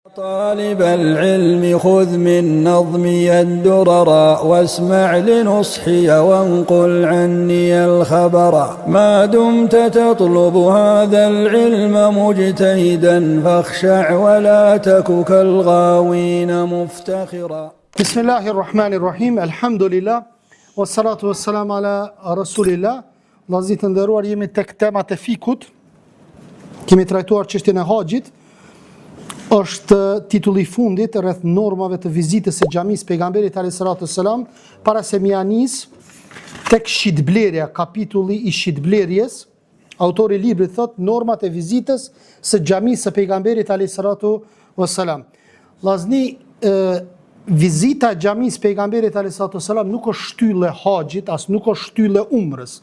طالب العلم خذ من نظمي الدرر واسمع لنصحي وانقل عني الخبر ما دمت تطلب هذا العلم مجتهدا فاخشع ولا تك كالغاوين مفتخرا. بسم الله الرحمن الرحيم. الحمد لله والصلاة والسلام على رسول الله. Vllazë të nderuar, jemi tek temat e fikut. Kemi trajtuar çështjen e haxhit. Është titulli i fundit rreth normave të vizitës së xhamisë pejgamberit alayhis salatu wassalam, para se mi anis tek shitblerja, kapitulli i shitblerjes. Autori i librit thot normat e vizitës së xhamisë së pejgamberit alayhis salatu wassalam. Vllazni, vizita e xhamisë pejgamberit alayhis salatu wassalam nuk është shtyllë e haxhit, as nuk është shtyllë e umrës.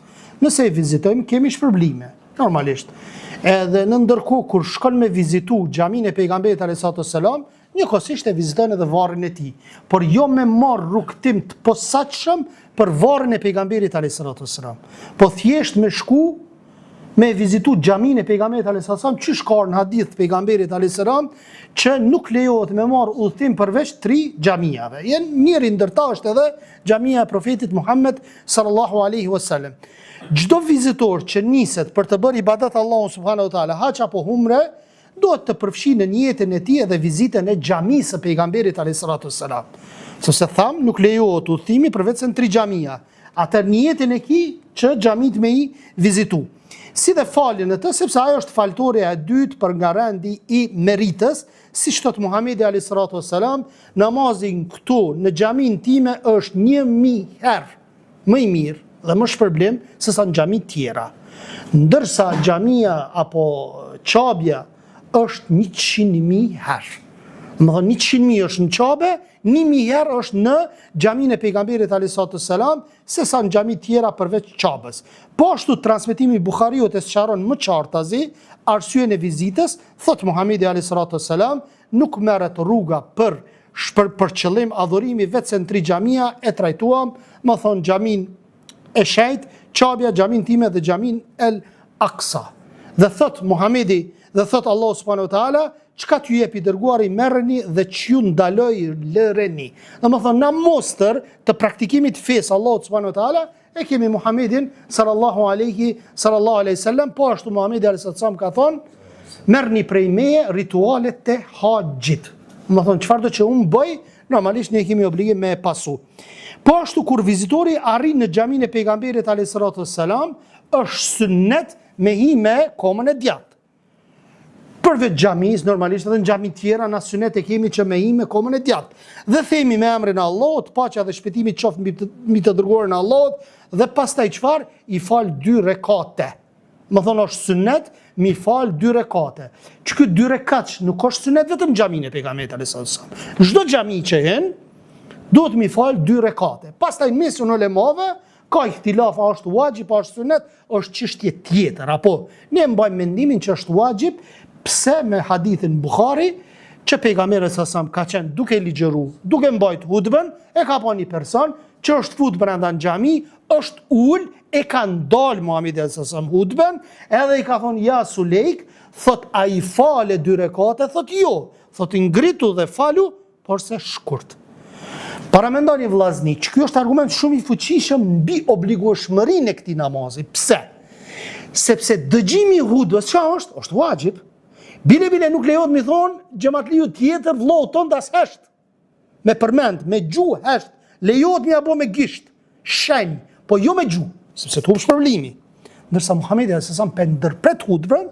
Nëse e vizitojmë, kemi shpërblime, normalisht. Edhe në ndërkohë kur shkon me vizitu xhamin e pejgamberit alayhis salatu wassalam, njëkohësisht e viziton edhe varrin e tij, por jo me marr rrugtim të posaçëm për varrin e pejgamberit alayhis salatu wassalam. Po thjesht me shku me vizitu xhamin e pejgamberit alayhis salatu wassalam, çish ka në hadith pejgamberit alayhis salam që nuk lejohet me marr udhtim përveç 3 xhamiave. Njëri ndërta është edhe xhamia e profetit Muhammed sallallahu alaihi wasallam. Çdo vizitor që niset për të bërë ibadet Allahut subhanahu wa taala, haç apo humre, duhet të përfshijë në jetën e tij edhe vizitën e xhamisë së pejgamberit alayhis salatu wassalam. Sepse tham nuk lejohet udhëtimi përveç në 3 xhamia. Atë në jetën e tij që xhamit me i vizitu. Si dhe faljen e të, sepse ajo është faltoria e dytë për nga rendi i meritës, si thot Muhamedi alayhis salatu wassalam, namazin këtu në xhamin time është 1000 herë më i mirë dhe më shpërblim se sa në xhami tjera. Ndërsa xhamia apo çabja është 100.000 herë. Më thonë 100.000 është në çabe, 1000 herë është në xhamin e pejgamberit alayhis salatu wassalam, se sa në xhami tjera përveç çabës. Po ashtu transmetimi i Buhariut e sqaron më qartazi arsyen e vizitës, thot Muhamedi alayhis salatu wassalam, nuk merret rruga për qëllim adhurimi vetëm 3 xhamia e trajtuam, më thon xhamin e shejt, çabja, xhamin time dhe xhamin el Aqsa. Dhe thot Muhamedi, dhe thot Allah subhanahu wa taala, çka t'ju jepi dërguari merrni dhe ç'ju ndaloj lëreni. Domethënë na mostër të praktikimit fesë Allah subhanahu wa taala e kemi Muhamedin sallallahu alaihi wasallam, po ashtu Muhamedi alayhis salam ka thonë, merrni prej meje ritualet të haxhit. Domethënë çfarëdo që unë bëj, normalisht ne kemi obligim me pasu. Po ashtu kur vizitori arrin në xhamin e pejgamberit alayhis salatu wassalam, është sunnet me hi me komën e djathtë. Përveç xhamis, normalisht edhe në xhami tjera na sunet e kemi që me hi me komën e djathtë. Dhe themi me emrin e Allahut, paqja dhe shpëtimi qoftë mbi të dërguarin e Allahut, dhe pastaj çfarë? I fal 2 rekate. Më thonë është sunnet mi fal 2 rekate. Që ky 2 rekat nuk është sunnet vetëm në xhamin e pejgamberit alayhis salam. Çdo xhami që hen duhet mi fal 2 rekate. Pastaj mesun ulemave ka ihtilaf, a është wajib, a është sunnet, është çështje tjetër, apo ne mbajmë mendimin që është wajib. Pse? Me hadithin Buhari që pejgamberi sallallahu ka qenë duke ligjëru, duke mbajt hutbën, e ka pa një person që është fut brenda në xhami, është ul, e ka ndal Muhamedi sallallahu hutbën, edhe i ka thonë ja Sulejk, thot a i fale 2 rekate, thot jo, thot ngritu dhe falu, por se shkurt. Paramendoni vllazni, që kjo është argument shumë i fuqishëm mbi obligueshmërinë e këtij namazi. Pse? Sepse dëgjimi i hutbës çfarë është? Është wajib. Bile nuk lejohet mi thonë xhamatliu tjetër vllau ton das hesht. Me përmend, me gjuhë hesht. Lejohet mi apo me gisht, shenj, po jo me gjuhë, sepse të hup shpërblimi. Ndërsa Muhamedi sallallahu alaihi ndërpret hutbën,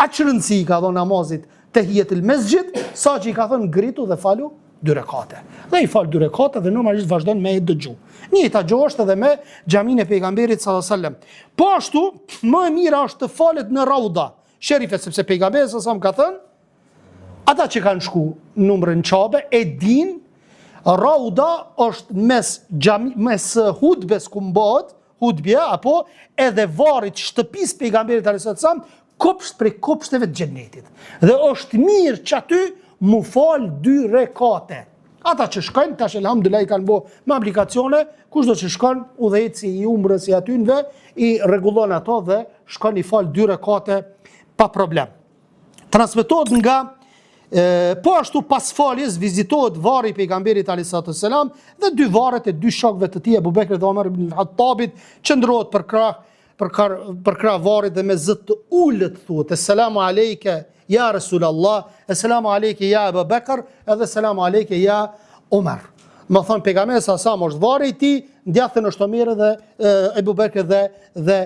aq rëndësi ka dhënë namazit tahiyatul mesxhid, saqë i ka thënë ngritu dhe falu 2 rekate. Dhe i fal 2 rekate dhe normalisht vazhdon me dëgju. Njëjta gjë është edhe me xhamin e pejgamberit sallallahu alaihi wasallam. Po ashtu, më e mira është të falet në Rauda Sherife, sepse pejgamberi sallallahu alaihi wasallam ka thënë, ata që kanë shku numrën çabe e din, Rauda është mes hutbes ku mbohet, hutbja apo edhe varrit shtëpisë pejgamberit sallallahu alaihi wasallam, kopsht prej kopshteve të xhenetit. Dhe është mirë që aty mu fal 2 rekate. Ata që shkojnë, tash elhamdulillah i kanë bo me aplikacione, kushdo që shkon, udhëheci i umrës i atynve, i rregullon ato dhe shkon i fal 2 rekate pa problem. Transmetohet nga Po ashtu pas faljes vizitohet varri i pejgamberit alayhis salam dhe dy varret e dy shokëve të tij Abu Bekrit dhe Omer ibn Khattabit qëndrohet për krah varrit dhe me zë të ulët thuhet Assalamu alejke ja Rasulallah, Assalamu alejke ja Abu Bekr, edhe Assalamu alejke ja Omer. Më thonë pejgamberi sa është varri i tij, djathtë është Omeri dhe Abu Bekri dhe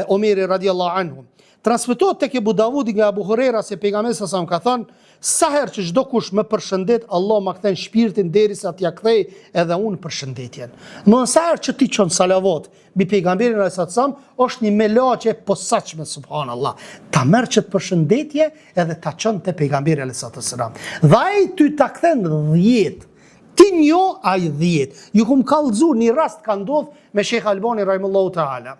Omeri radiallahu anhum. Transmetohet tek Abu Davudi nga Abu Huraira se pejgamberi sa ka thënë, sa herë që çdo kush më përshëndet, Allah ma kthen shpirtin derisa t'ja kthej edhe unë përshëndetjen. Më sa herë që ti çon salavat mbi pejgamberin alayhis salam, është një melaçe posaçme subhanallah. Ta merr çet përshëndetje edhe ta çon te pejgamberi alayhis salam. Dhe ai ty ta kthen 10. Ti njo ai 10. Ju kum kallzu një rast ka ndodh me Sheikh Albani rahimullahu taala.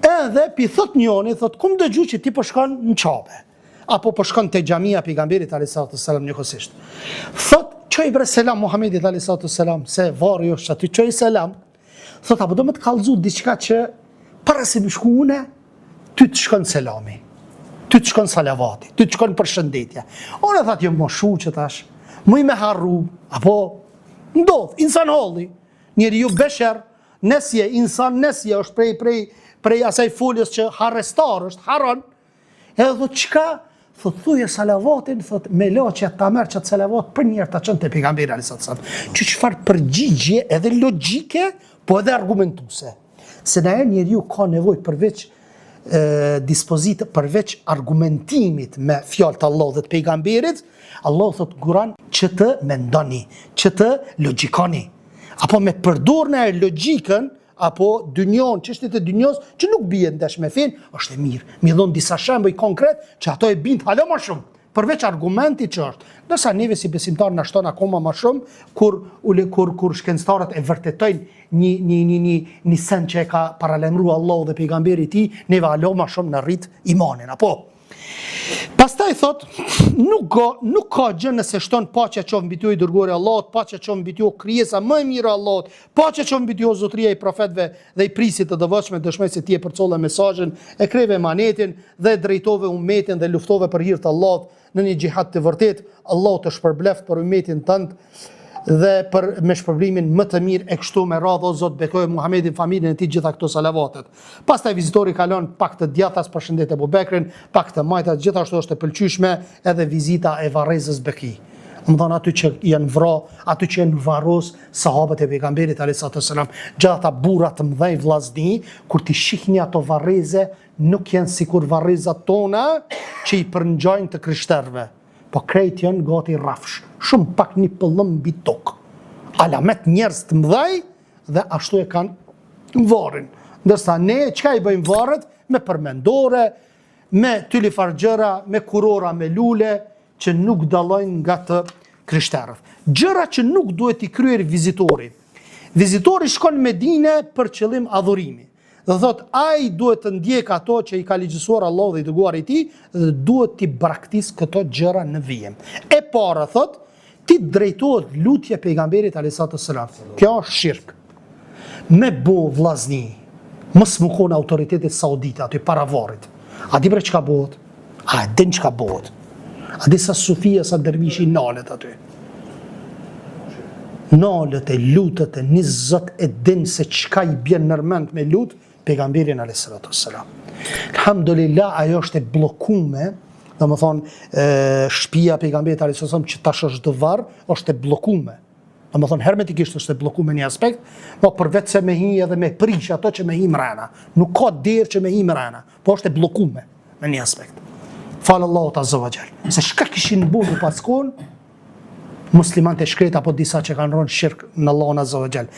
Edhe pi thot njoni, thot kum dëgju që ti po shkon në Çabe apo po shkon te xhamia pejgamberit alayhis salam njëkohësisht. Thot çoj bre selam Muhamedit alayhis salam se varri është aty çoj selam. Thot apo do më të kallzu diçka që para se më shku une, ty të shkon selami, ty të shkon salavati, ty të shkon përshëndetja. Ora thot jo më shu që tash, më i me harru, apo ndodh, insan holli, njeri ju besher, nesje, insan nesje është prej asaj foljes që harrestar është, haron, edhe thot qka, thot thuje salavatin, thot me lo që ta merë që të salavat për njerë të qënë të pejgamberi alayhis salam. Që çfarë përgjigje edhe logjike, po edhe argumentuse. Se na njeri ju ka nevoj përveç dispozitë, përveç argumentimit me fjalë të Allah dhe të pejgamberit, Allah thot Kur'an që të mendoni, që të logjikoni. Apo me përdor në logjikën, apo dynjon, çështjet e dynjos që nuk bie ndesh me fen, është e mirë. Mi dhon disa shembuj konkret që ato e bind hala më shumë, përveç argumenti që është. Ndërsa neve si besimtar na shton akoma më shumë kur shkencëtarët e vërtetojnë një send që e ka paralajmëruar Allahu dhe pejgamberi i tij, neve alo më shumë na rrit imanin, apo. Pastaj thot, nuk ka gjë nëse shton paqja qoftë mbi ty i dërguari i Allahut, paqja qoftë mbi ty krijesa më e mirë e Allahut, paqja qoftë mbi ty zotëria i profetëve dhe i prisit të devotshme, dëshmoj se ti e përcolle mesazhin, e kreve emanetin dhe drejtove ummetin dhe luftove për hir të Allahut në një xihad të vërtet. Allahu të shpërbleft për ummetin tënd dhe për me shpërblimin më të mirë e kështu me radhë o Zot bekoj Muhamedit familjen e tij gjitha këto salavatet. Pastaj vizitori kalon pak të djathtas përshëndet Abu Bekrin, pak të majtas gjithashtu është e pëlqyeshme edhe vizita e Varrezës Beki. Më thonë aty që janë aty që janë varros sahabët e pejgamberit alayhis salam, gjithë ata burra të mëdhenj vllazni, kur ti shihni ato varreze nuk janë sikur varrezat tona që i përngjajnë të krishterëve. Po krejt janë gati rrafsh, shumë pak një pëllëm mbi tokë. Alamet njerëz të mëdhej dhe ashtu e kanë varrin. Ndërsa ne çka i bëjmë varret me përmendore, me tylifargjëra, me kurora, me lule që nuk dallojnë nga të krishterët. Gjëra që nuk duhet i kryer vizitori. Vizitori shkon në Medinë për qëllim adhurimi. Dhe thot, ai duhet të ndjek ato që i ka ligjësuar Allahu dhe i dërguari i tij, dhe duhet t'i braktis këto gjëra në vijim. E para thot, ti drejtohet lutje pejgamberit alayhis salam. Kjo është shirk. Me bo vllazni, mos më kon autoritetit saudite aty para varrit. A di bre çka bëhet? A din çka bëhet? A di sa sufia sa dervishi nalet aty? Nalet e lutet e një zot e din se çka i bjen nërmend me lut pejgamberin alayhis salam. Alhamdulillah ajo është e bllokuar, domethënë shtëpia e pejgamberit alayhis salam që tash është në varr, është e bllokuar. Domethënë hermetikisht është e bllokuar në një aspekt, po përveç se me hi edhe me prish ato që me hi mrena. Nuk ka derë që me hi mrena, po është e bllokuar në një aspekt. Falë Allahu azza wa jall. Se çka kishin bërë pas kon muslimanët e shkret apo disa që kanë rënë shirk në Allahun azza wa jall.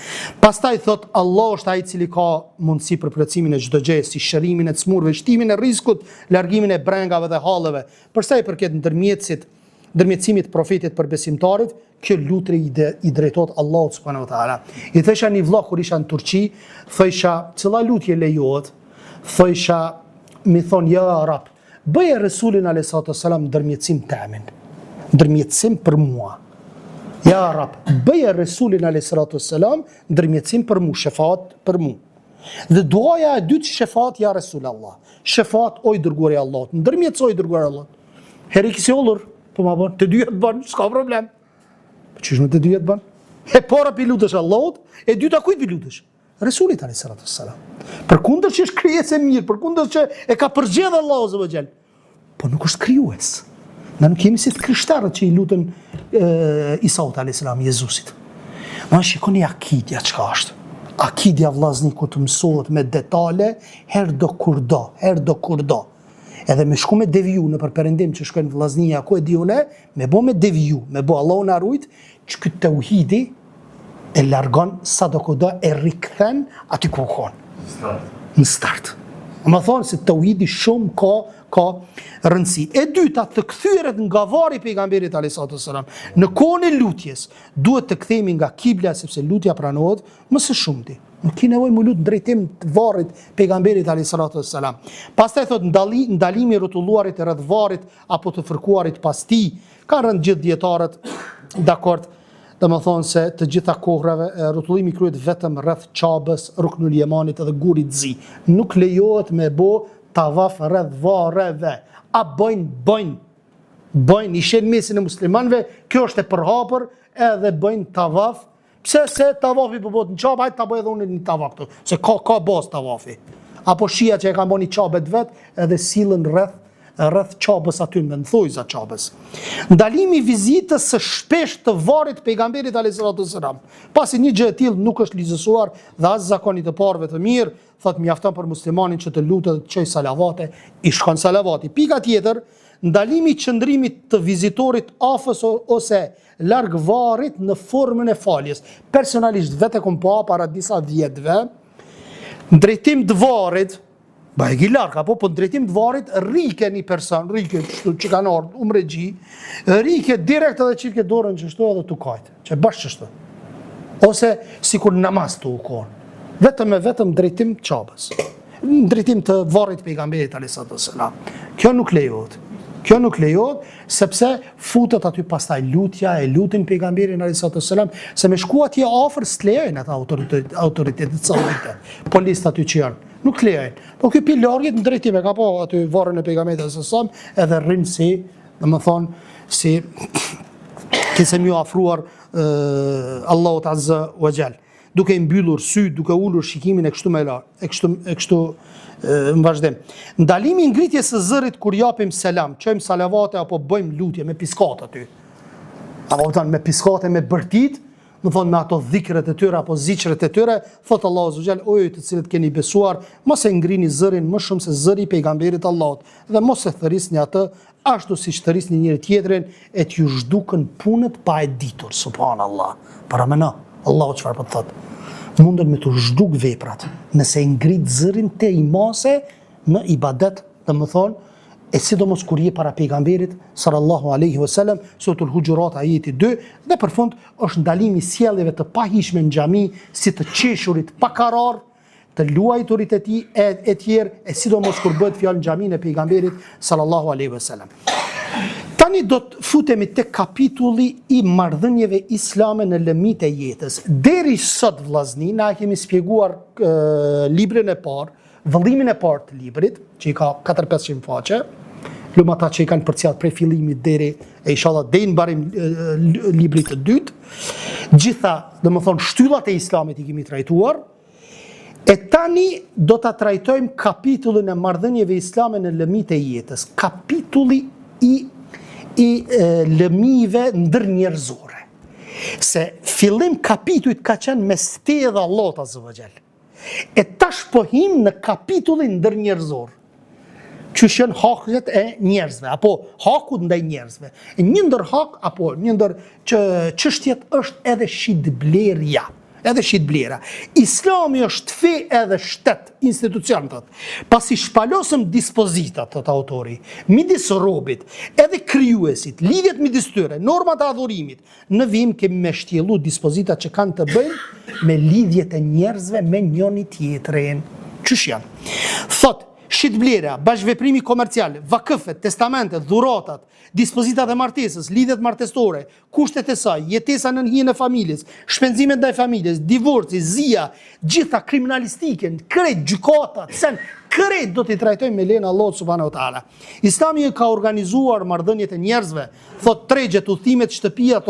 Pastaj thot Allah është ai i cili ka mundësi për plotësimin e çdo gjëje, si shërimin e çmurëve, shtimin e rrezikut, largimin e brengave dhe halleve. Për sa i përket ndërmjetësimit profetit për besimtarit, kjo lutje i drejtohet Allahut subhanahu wa taala. I thësha një vëlla kur isha në Turqi, thësha, cilla lutje lejohet? Thësha, mi thon ja Rab, bëje Resulin alayhis salam ndërmjetësim temin. Ndërmjetësim për mua. Ja Rab, bëje Resulin alayhis salam ndërmjetësim për mua, shefat për mua. Dhe duaja e dytë shefat ja Resulallah. Shefat o i dërguari i Allahut, ndërmjetësoj i dërguari i Allahut. Herë kisi ollur po ma bën, të dyja të bën, s'ka problem. Qysh me të dyja të bën? E para pi lutesh Allahut, e dyta kujt pi lutesh? Resulit alayhis salam. Përkundër që është krijesë e mirë, përkundër që e ka përgjedhur Allahu subhanahu wa taala. Po nuk është krijues. Ne nuk jemi si të krishterët që i lutën Isaut alayhis salam, Jezusit. Ma shikoni akidja çka është. Akidja vllazni ku të mësohet me detale, herë do kur do. Edhe me shku me deviju në për perëndim që shkojnë vllaznia ku e di une, me bo me deviju, me bo Allahu na rujt, që këtë tauhidi e largon sa do kudo e rikthen aty ku kon. Në start. Më thonë se tauhidi shumë ka rëndësi. E dyta, të kthyeret nga varri pejgamberit alayhis salam. Në kohën e lutjes duhet të kthehemi nga kibla sepse lutja pranohet më së shumti. Nuk ki nevojë më lut drejtim të varrit pejgamberit alayhis salam. Pastaj thot ndalimi i rrotulluarit rreth varrit apo të fërkuarit pas tij. Ka rënë gjithë dietarët dakord. Domethënë se të gjitha kohrave rrotullimi kryhet vetëm rreth Çabës, Ruknul Yamanit dhe Gurit Zi. Nuk lejohet me bo tavaf rreth varreve. A bëjnë ishen mesin e muslimanëve, kjo është e përhapur edhe bëjnë tavaf. Pse se tavafi po bëhet në Çabë, hajtë ta bëj edhe unë një tavaf këtu, se ka bazë tavafi. Apo shia që e kanë bënë Çabët vet, edhe sillen rreth Çabës aty me thojza Çabës. Ndalimi i vizitës së shpesh të varrit pejgamberit alayhis salam. Pasi një gjë e tillë nuk është ligjësuar dhe as zakoni të parëve të mirë, thot mjafton për muslimanin që të lutet të çoj salavate, i shkon salavati. Pika tjetër, ndalimi i qëndrimit të vizitorit afës ose larg varrit në formën e faljes. Personalisht vetë kom pa para disa vjetëve, në drejtim të varrit, bajegi larg apo po në drejtim të varrit rike një person, rike që kanë ardhur umregji, rike direkt edhe çike dorën çështo edhe tu kajt, që bash çështo. Ose sikur namaz tu kon. Vetëm drejtim të Çabës. Në drejtim të varrit pejgamberit alayhis salam. Kjo nuk lejohet sepse futet aty pastaj lutja, e lutin pejgamberin alayhis salam, se me shku atje afër s'lejojnë ata autoritetet saudite. Policët aty që janë. Nuk lejojnë. Po ky pi largit në drejtim e ka po aty varrin e pejgamberit alayhis salam, edhe rrin si, domethënë si kese më afruar Allahut azza wa jall. Duke i mbyllur sy, duke ulur shikimin e kështu me la, e kështu në vazhdim. Ndalimi i ngritjes së zërit kur japim selam, çojmë salavate apo bëjmë lutje me piskat aty. Apo me piskate me bërtit, më thonë me ato dhikret e tyre apo ziqret e tyre, thot Allahu azza wa jall, o ju të cilët keni besuar, mos e ngrini zërin më shumë se zëri i pejgamberit Allahut, dhe mos e thërisni atë ashtu siç thërisni njëri tjetrin e t'ju zhdukën punët pa e ditur. Subhanallah. Para mëna, Allahu çfarë po thot? Mundën me të zhduk veprat, nëse ngrit zërin te imase në ibadet, dhe më thonë, e sidomos kur je para pejgamberit sallallahu alaihi wasallam, suratul Hujurat ajeti 2, dhe për fund është ndalimi sjelljeve të pahishme në xhami, si të qeshurit pa karar, të luajturit e tij e tjerë, e sidomos kur bëhet fjalë në xhamin e pejgamberit sallallahu alaihi wasallam. Tani do të futemi tek kapitulli i marrëdhënieve islame në lëmit e jetës. Deri sot vllazni na kemi shpjeguar librin e parë, vëllimin e parë të librit, që i ka 400-500 faqe. Lumë ata që i kanë përcjell prej fillimit deri e inshallah deri në mbarim librit të dytë. Gjitha, domethënë shtyllat e islamit i kemi trajtuar. E tani do ta trajtojmë kapitullin e marrëdhënieve islame në lëmit e jetës. Kapitulli i lëmive ndërnjerëzore. Se fillim kapitullit ka qenë mes teje dhe Allahut azza wa jall. E tash po him në kapitullin ndërnjerëzor. Që janë hakët e njerëzve, apo hakut ndaj njerëzve. E një ndër hak apo një ndër çështjet është edhe shitblerja. Edhe shitblera. Islami është fe edhe shtet, institucion thot. Pasi shpalosëm dispozitat, thot autori, midis robit, edhe krijuesit, lidhjet midis tyre, normat e adhurimit, në vim kemi me shtjellu dispozitat që kanë të bëjnë me lidhjet e njerëzve me njëri tjetrin. Ç'sh janë? Thot, shitblera, bashkëveprimi komercial, vakëfet, testamentet, dhuratat, dispozitat e martesës, lidhjet martesore, kushtet e saj, jetesa në hijen e familjes, shpenzimet ndaj familjes, divorci, zia, gjitha kriminalistiken, krejt, gjykatat, krejt do t'i trajtojmë me lejen e Allahut subhanahu wa taala. Islami ka organizuar marrëdhëniet e njerëzve, thot tregjet, udhimet, shtëpiat,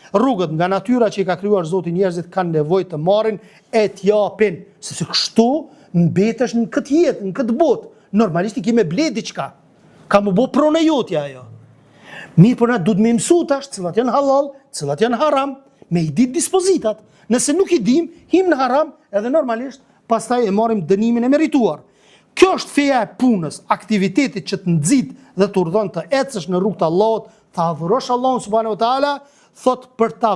rrugët nga natyra që i ka krijuar Zoti njerëzit kanë nevojë të marrin e t'japin, sepse kështu mbetesh në këtë jetë, në këtë botë. Normalisht i ke me ble diçka. Ka më bo pronë jotja ajo. Mirë, por na duhet me mësu tash cilat janë halal, cilat janë haram, me i ditë dispozitat. Nëse nuk i dim, him në haram, edhe normalisht pastaj e marrim dënimin e merituar. Kjo është feja e punës, aktivitetit që të nxit dhe të urdhon të ecësh në rrugën e Allahut, të adhurosh Allahun subhanahu wa taala, thot për ta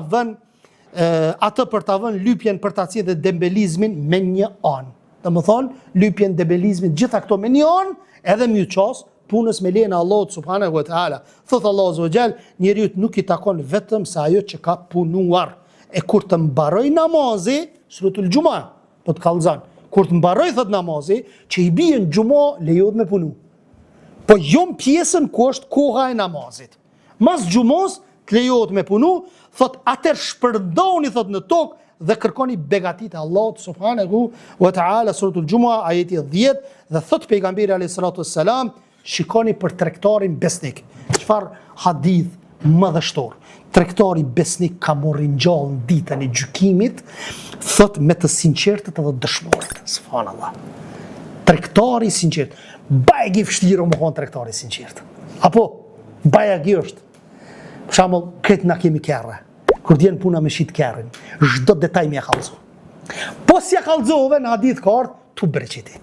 vënë lypjen për ta cilë dhe dembelizmin me një anë. Dhe më thonë, lypjen, dembelizmin, gjitha këto me një anë, edhe mjë qasë, punës me lejen e Allahut subhanahu wa taala. Thot Allahu azza wa jall, njeriut nuk i takon vetëm se ajo që ka punuar. E kur të mbaroj namazi, suratul Gjuma, po të kallëzon. Kur të mbaroj thot namazi, që i bie në Gjuma lejohet me punu. Po jom pjesën ku është koha e namazit. Mas Gjumos të lejohet me punu, thot atër shpërdoni thot në tokë dhe kërkoni begatit e Allahut subhanahu wa taala, suratul Gjuma, ajeti 10, dhe thot pejgamberi alayhi salatu wassalam, shikoni për tregtarin besnik. Çfarë hadith madhështor. Tregtari besnik ka morë ngjall në ditën e gjykimit, thot me të sinqertët edhe dëshmorit. Subhanallah. Tregtari i sinqert. Bajgi vështirë më kon tregtari i sinqert. Apo bajagi është. Për shembull, këtë na kemi kerre. Kur djen puna me shit kerrin, çdo detaj më e kallzo. Po si e kallzove në hadith ka ardhur tu breqeti.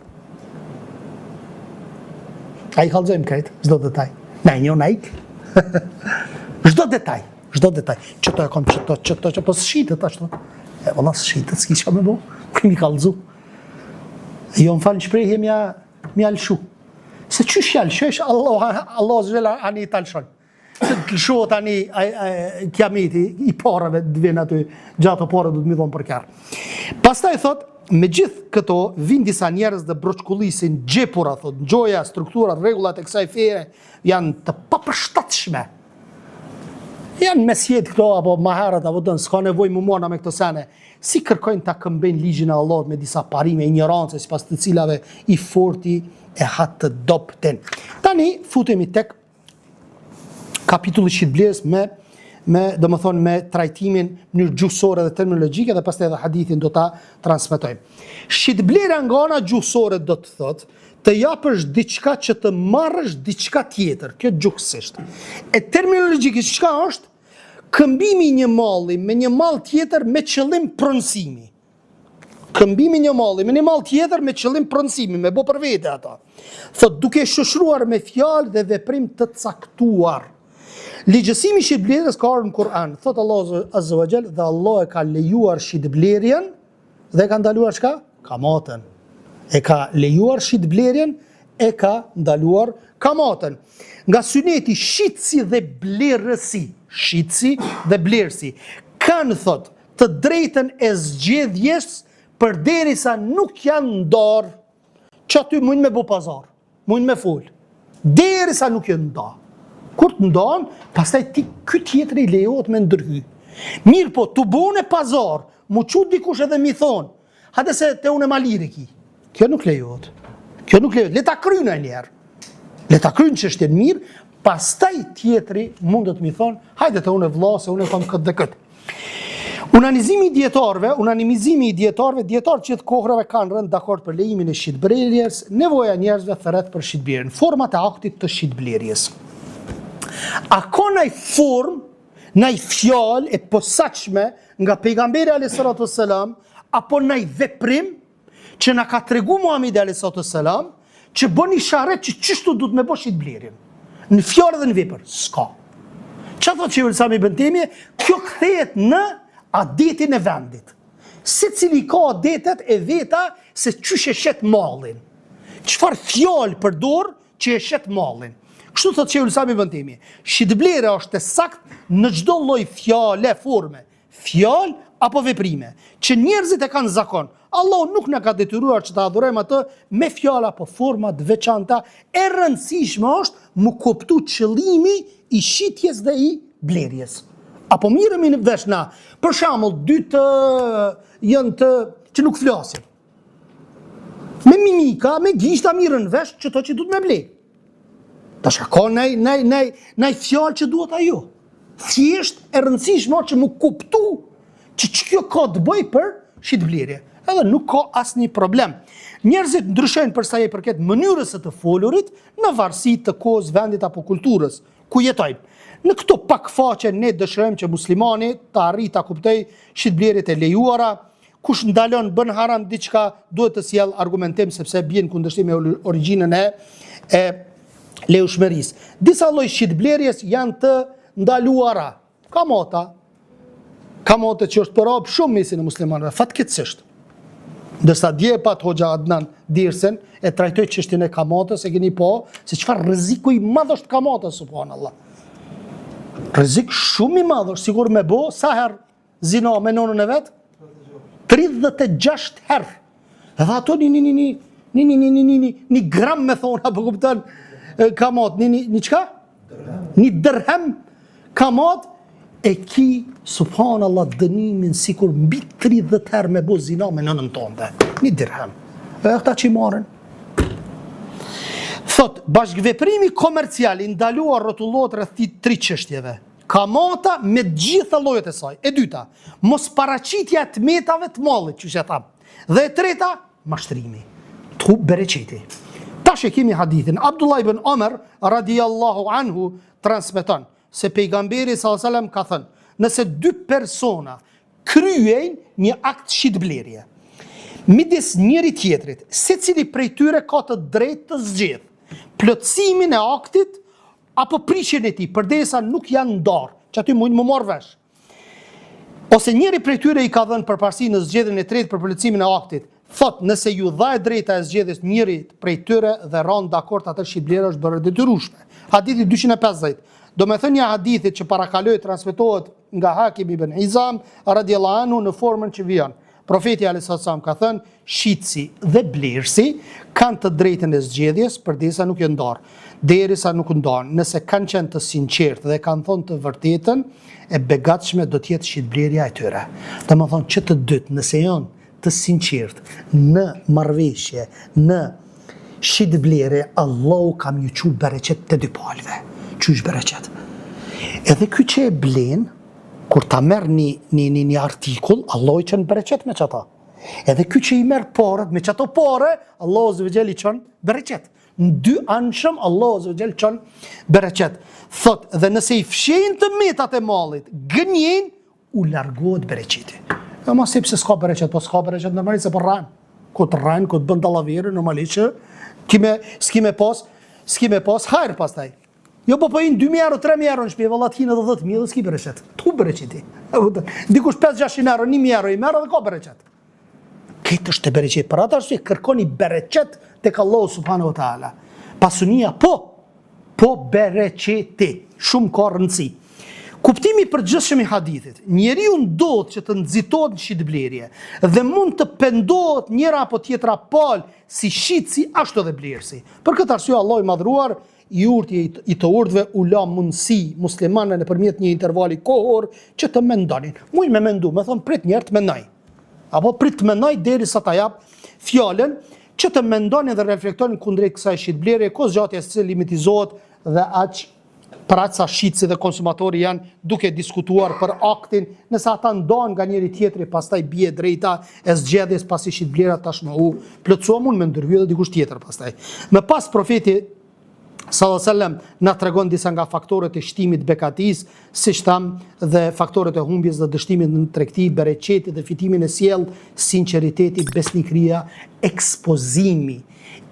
Ai kallzojmë këtë, çdo detaj. Na një naik. Çdo detaj. Çto e kam çto po shitet ashtu. E valla shitet, s'ki çka më bë. Kimi kallzu. Jo më fal shprehje mja alshu. Se çysh jalshesh Allah zela ani talshon. Se të lëshohet tani kiameti i parave të vjen aty, gjatë parave do të më dhon për kërë. Pastaj thot, me gjithë këto vin disa njerëz dhe broçkullisin gjepura, thot, ngjoja, strukturat, rregullat e kësaj feje janë të papërshtatshme. Janë mesjet këto apo maherët apo don, s'ka nevojë më mona me këto sene. Si kërkojnë ta këmbejnë ligjin e Allahut me disa parime ignorancë, sipas të cilave i forti e hat të dopten. Tani futemi tek kapitulli shitblerës me trajtimin në mënyrë gjuhësore dhe terminologjike dhe pastaj edhe hadithin do ta transmetojmë. Shitblera nga ana gjuhësore do të thotë të japësh diçka që të marrësh diçka tjetër, kjo gjuhësisht. E terminologjikisht çka është? Këmbimi një malli me një mall tjetër me qëllim pronësimi. Këmbimi një malli me një mall tjetër me qëllim pronësimi, me bë për vete ata. Thot duke shoshruar me fjalë dhe veprim të caktuar. Ligjësimi i shitblerjes ka ardhur në Kur'an. Thot Allahu azza wa jall, dhe Allah e ka lejuar shitblerjen dhe ka ndaluar çka? Kamatën. E ka lejuar shitblerjen, e ka ndaluar kamatën. Nga syneti shitsi dhe blerësi, shitsi dhe blerësi kanë thot të drejtën e zgjedhjes përderisa nuk janë ndarë, që aty mund me bo pazar, mund me fol, derisa nuk janë ndarë. Kur të ndanë, pastaj ti ky tjetri lejohet me ndërhy. Mirë po, të bone pazar, mu qut dikush edhe mi thonë, hajde se te unë e malire ki. Kjo nuk lejohet. Le ta krynë e njerë. Le ta krynë që është e mirë, pastaj tjetri mundet mi thonë, hajde te unë e vlla, se unë e kam këtë dhe këtë. Unanimizimi i dietarëve, dietarët që të kohrave kanë rënë dakord për lejimin e shitblerjes, nevoja njerëzve thret për shitblerjen, format e aktit të shitblerjes. A ka naj form, naj fjalë e posaçme nga pejgamberi alayhis salatu wassalam, apo naj veprim që na ka tregu Muhamedi alayhis salatu wassalam, që bën isharet që çështu duhet me bësh shitblerjen. Në fjalë dhe në vepër, s'ka. Çfarë thotë Sheikhul Islam Ibn Taymija? Kjo kthehet në adetin e vendit. Secili ka adetet e veta se çysh e shet mallin. Çfarë fjalë përdor që e shet mallin. Kështu thotë Sheikhul Islam Ibn Taymija. Shitblera është e saktë në çdo lloj fjale, forme. Fjalë apo veprime që njerëzit e kanë zakon, Allah nuk na ka detyruar që ta adhurojmë atë me fjala apo forma të veçanta. E rëndësishme është mu kuptu qëllimi i shitjes dhe i blerjes. Apo mirëmi në vesh na, për shembull, dy të janë të që nuk flasin. Me mimika, me gishta mirën vesh që to që duhet me ble. Tash ka nej fjalë që duhet ajo. Thjesht e rëndësishme që mu kuptu që kjo ka të bëj për shitblerje. Edhe nuk ka asnjë problem. Njerëzit ndryshojnë për sa i përket mënyrës së të folurit në varësi të kohës, vendit apo kulturës ku jetojnë. Në këto pak faqe ne dëshirojmë që muslimani të arrijë ta kuptojë shitblerjet e lejuara. Kush ndalon bën haram diçka duhet të sjell argumentim sepse bien kundërshtim me origjinën e lejushmërisë. Disa lloj shitblerjes janë të ndaluara. Kamate që është për hap shumë mesin e muslimanëve, fatkeqësisht. Ndërsa dje pat Hoxha Adnan Dirsen e trajtoi çështjen e kamatës, e keni po se çfarë rreziku i madh është kamata, subhanallahu. Rrezik shumë i madh është, sigur me bo sa herë zina me nonën e vet? 36 herë. Edhe ato një gram me thonë, apo kupton kamat, një çka? Një dirhem kamat e ki, subhanallah, dënimin sikur mbi 30 herë me bo zina me nënën tonë. Një dirhem. E këta që i marrin. Thot, bashkëveprimi komercial i ndaluar rrotullohet rreth 3 çështjeve. Kamata me gjitha llojet e saj. E dyta, mos paraqitja të metave të mallit, që e tham. Dhe e treta, mashtrimi. Tu bereqeti. Tash e kemi hadithin. Abdullah ibn Omer radiallahu anhu transmeton se pejgamberi sallallahu alajhi wasallam ka thënë, nëse 2 persona kryejnë një akt shitblerje midis njëri tjetrit, secili prej tyre ka të drejtë të zgjedhë plotësimin e aktit apo prishjen e tij, përderisa nuk janë ndarë, që aty mund më marr vesh. Ose njëri prej tyre i ka dhënë përparësi në zgjedhjen e tretë për plotësimin e aktit. Thot, nëse ju dha e drejta e zgjedhjes njërit prej tyre dhe ranë dakord, atë shitblerja është bërë detyrueshme. Hadithi 250. Do me thënë një hadithit që parakaloj transmetohet nga Hakim ibn Hizam radiallahu anhu në formën që vjen. Profeti a.s. ka thënë, shitsi dhe blersi kanë të drejtën e zgjedhjes përderisa nuk janë ndarë. Derisa nuk ndarë, nëse kanë qenë të sinqertë dhe kanë thonë të vërtetën, e begatshme do të jetë shitblerja e tyre. Domethënë që të dytë, nëse janë të sinqertë në marrëveshje, në shitblerje, Allahu ka më çu bereqet të dy palëve. Qysh bereqet? Edhe ky që e blen, kur ta merr një artikull, Allahu i çon bereqet me çata. Edhe ky që i merr parët, me çato parë, Allahu subhanahu i çon bereqet. Në 2 anshëm Allahu subhanahu çon bereqet. Thot, dhe nëse i fshin të metat e mallit, gënjen, u largohet bereqeti. E mos sepse s'ka bereqet, po s'ka bereqet normalisht se po rran. Ku të rran, ku të bën dallavere, normalisht që s'kime pas hajër pastaj. Jo po i 2.000 euro, 3.000 euro në shpje, valla t'hinë edhe 10.000 dhe s'ki bereqet. Tu bereqeti. Dikush 5-600 euro, 1.000 euro i merë dhe ka bereqet. Këtë është të bereqet. Për ata është kërkoni bereqet tek Allahu subhanahu wa ta'ala. Pasunia po bereqeti. Shumë ka rëndësi. Kuptimi i përgjithshëm i hadithit. Njeriu ndodh që të nxitohet në shitblerje dhe mund të pendohet njëra apo tjetra palë si shitsi ashtu edhe blersi. Për këtë arsye Allahu i madhruar i urti i të urdhve u la mundësi muslimanëve nëpërmjet një intervali kohor që të mendonin. Mund me mendu, me thonë prit njerë të mendoj. Apo prit të mendoj derisa ta jap fjalën që të mendonin dhe reflektonin kundrejt kësaj shitblerje, kohëzgjatja se limitizohet dhe aq për atë sa shitësi dhe konsumatori janë duke diskutuar për aktin, nëse ata ndohen nga njëri tjetri, pastaj bie drejta e zgjedhjes pasi shitblera tashmë u plotësua mund me ndërhyj edhe dikush tjetër pastaj. Më pas profeti sallallahu alajhi wasallam na tregon disa nga faktorët e shtimit bekatis, siç tham, dhe faktorët e humbjes dhe dështimit në tregti, bereqeti dhe fitimin e sjell, sinqeriteti, besnikëria, ekspozimi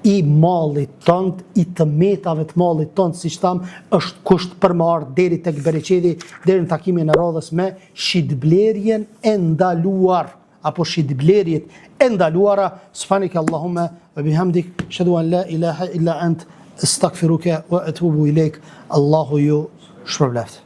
i mallit tënd, i të metave të mallit tënd, siç tham, është kusht për me ardh deri tek bereqeti, deri në takimin e radhës me shitblerjen e ndaluar apo shitblerjet e ndaluara. Subhanaka Allahumma wa bihamdik, ashhadu an la ilaha illa ant, astaghfiruka wa atubu ilaik. Allahu ju shpërbleft.